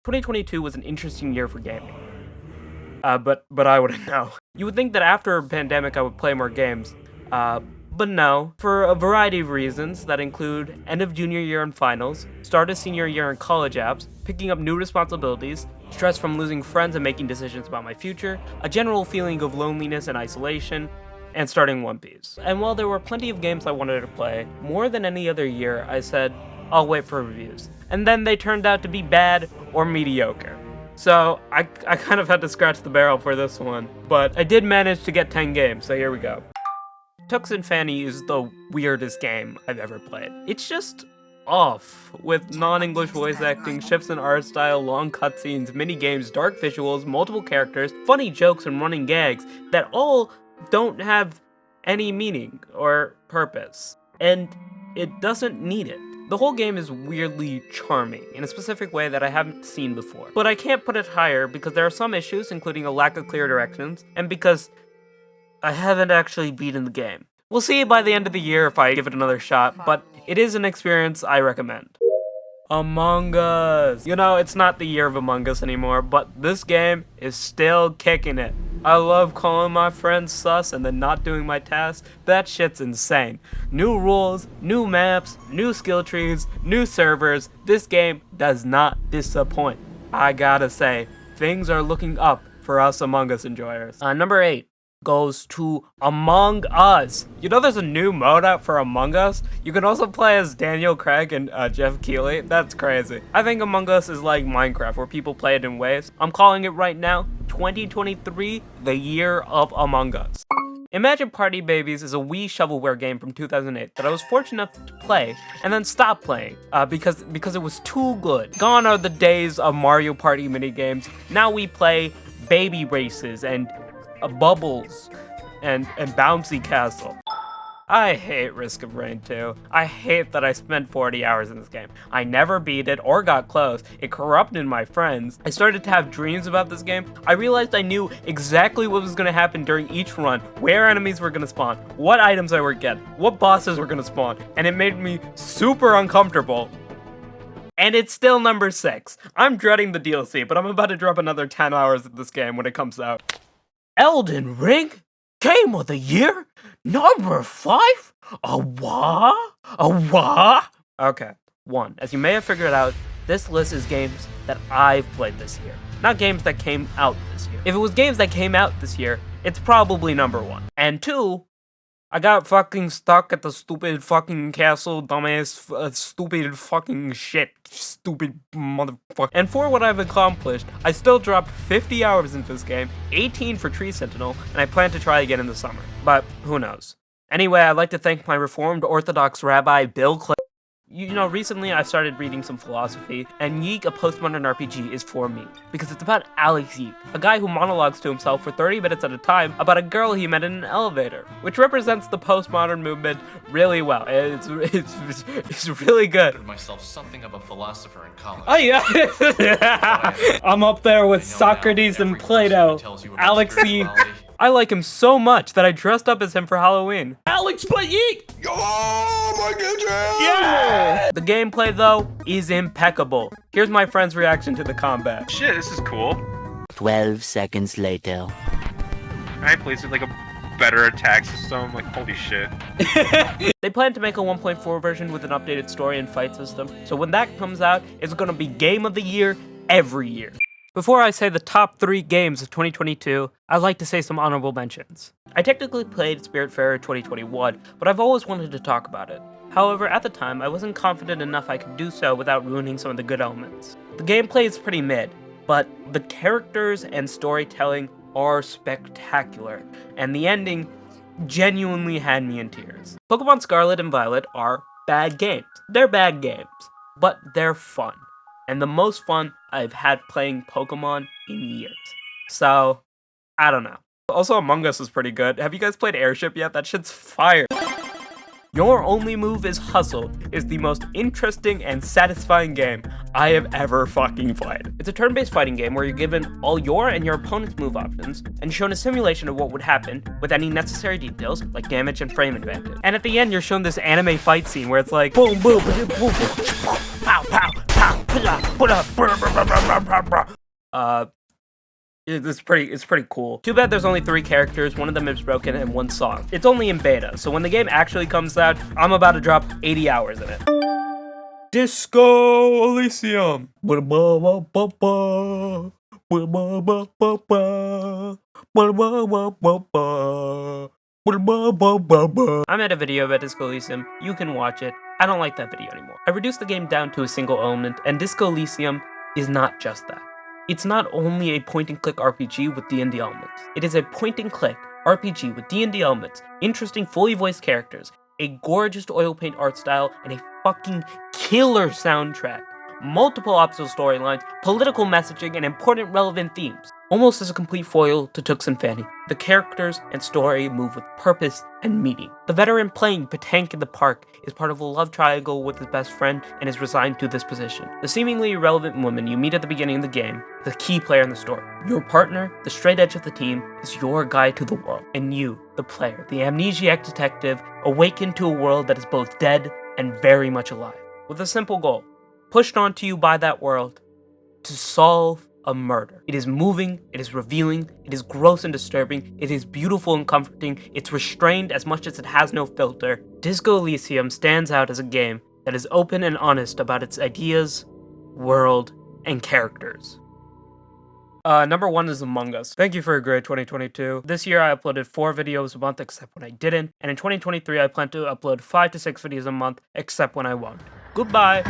2022 was an interesting year for gaming. But I wouldn't know. You would think that after a pandemic I would play more games, but no, for a variety of reasons that include end of junior year and finals, start of senior year and college apps, picking up new responsibilities, stress from losing friends and making decisions about my future, a general feeling of loneliness and isolation, and starting One Piece. And while there were plenty of games I wanted to play, more than any other year I said, I'll wait for reviews. And then they turned out to be bad or mediocre. So I kind of had to scratch the barrel for this one, but I did manage to get 10 games, so here we go. Tux and Fanny is the weirdest game I've ever played. It's just off, with non-English voice acting, shifts in art style, long cutscenes, mini-games, dark visuals, multiple characters, funny jokes, and running gags that all don't have any meaning or purpose. And it doesn't need it. The whole game is weirdly charming, in a specific way that I haven't seen before. But I can't put it higher because there are some issues, including a lack of clear directions, and because I haven't actually beaten the game. We'll see by the end of the year if I give it another shot, but it is an experience I recommend. Among Us. You know, it's not the year of Among Us anymore, but this game is still kicking it. I love calling my friends sus and then not doing my tasks. That shit's insane. New rules, new maps, new skill trees, new servers. This game does not disappoint. I gotta say, things are looking up for us Among Us enjoyers. Number 8 goes to Among Us. You know there's a new mode out for Among Us? You can also play as Daniel Craig and Jeff Keighley. That's crazy. I think Among Us is like Minecraft, where people play it in waves. I'm calling it right now, 2023, the year of Among Us. Imagine Party Babies is a Wii shovelware game from 2008 that I was fortunate enough to play and then stop playing because it was too good. Gone are the days of Mario Party minigames. Now we play baby races and bubbles and bouncy castle. I hate Risk of Rain 2. I hate that I spent 40 hours in this game. I never beat it or got close. It corrupted my friends. I started to have dreams about this game. I realized I knew exactly what was going to happen during each run, where enemies were going to spawn, what items I would get, what bosses were going to spawn, and it made me super uncomfortable. And it's still number 6. I'm dreading the DLC, but I'm about to drop another 10 hours of this game when it comes out. Elden Ring? Game of the Year? Number 5? A what? A what? Okay, 1. As you may have figured out, this list is games that I've played this year, not games that came out this year. If it was games that came out this year, it's probably number 1. And 2, I got fucking stuck at the stupid fucking castle, dumbass, stupid fucking shit, stupid motherfucker. And for what I've accomplished, I still dropped 50 hours into this game, 18 for Tree Sentinel, and I plan to try again in the summer. But who knows? Anyway, I'd like to thank my Reformed Orthodox Rabbi, Bill Clay. You know, recently I started reading some philosophy, and Yeek, a postmodern RPG, is for me. Because it's about Alex Yeek, a guy who monologues to himself for 30 minutes at a time about a girl he met in an elevator, which represents the postmodern movement really well. It's really good. I myself something of a philosopher in college. Oh yeah! I'm up there with Socrates and Plato. Alex Yeek. I like him so much that I dressed up as him for Halloween. Alex but Yeek! Oh my goodness! Yeah! The gameplay, though, is impeccable. Here's my friend's reaction to the combat. Shit, this is cool. 12 seconds later. I placed it like a better attack system. Like, holy shit. They plan to make a 1.4 version with an updated story and fight system, so when that comes out, it's gonna be Game of the Year every year. Before I say the top 3 games of 2022, I'd like to say some honorable mentions. I technically played Spiritfarer 2021, but I've always wanted to talk about it. However, at the time, I wasn't confident enough I could do so without ruining some of the good elements. The gameplay is pretty mid, but the characters and storytelling are spectacular, and the ending genuinely had me in tears. Pokemon Scarlet and Violet are bad games. They're bad games, but they're fun. And the most fun I've had playing Pokemon in years. So, I don't know. Also, Among Us is pretty good. Have you guys played Airship yet? That shit's fire. Your Only Move is Hustle is the most interesting and satisfying game I have ever fucking played. It's a turn-based fighting game where you're given all your and your opponent's move options and shown a simulation of what would happen with any necessary details like damage and frame advantage. And at the end, you're shown this anime fight scene where it's like boom, boom, boom, boom, boom, pow, pow, pow, It's pretty cool. Too bad there's only 3 characters, one of them is broken, and 1 song. It's only in beta, so when the game actually comes out, I'm about to drop 80 hours in it. Disco Elysium. I made a video about Disco Elysium. You can watch it. I don't like that video anymore. I reduced the game down to a single element, and Disco Elysium is not just that. It's not only a point-and-click RPG with D&D elements. It is a point-and-click RPG with D&D elements, interesting fully voiced characters, a gorgeous oil paint art style, and a fucking killer soundtrack. Multiple optional storylines, political messaging, and important relevant themes. Almost as a complete foil to Tux and Fanny, the characters and story move with purpose and meaning. The veteran playing Petanque in the park is part of a love triangle with his best friend and is resigned to this position. The seemingly irrelevant woman you meet at the beginning of the game is a key player in the story. Your partner, the straight edge of the team, is your guide to the world. And you, the player, the amnesiac detective, awaken to a world that is both dead and very much alive. With a simple goal, pushed onto you by that world, to solve a murder. It is moving, it is revealing, it is gross and disturbing, it is beautiful and comforting, it's restrained as much as it has no filter. Disco Elysium stands out as a game that is open and honest about its ideas, world, and characters. Number 1 is Among Us. Thank you for a great 2022. This year I uploaded 4 videos a month except when I didn't, and in 2023 I plan to upload 5 to 6 videos a month except when I won't. Goodbye!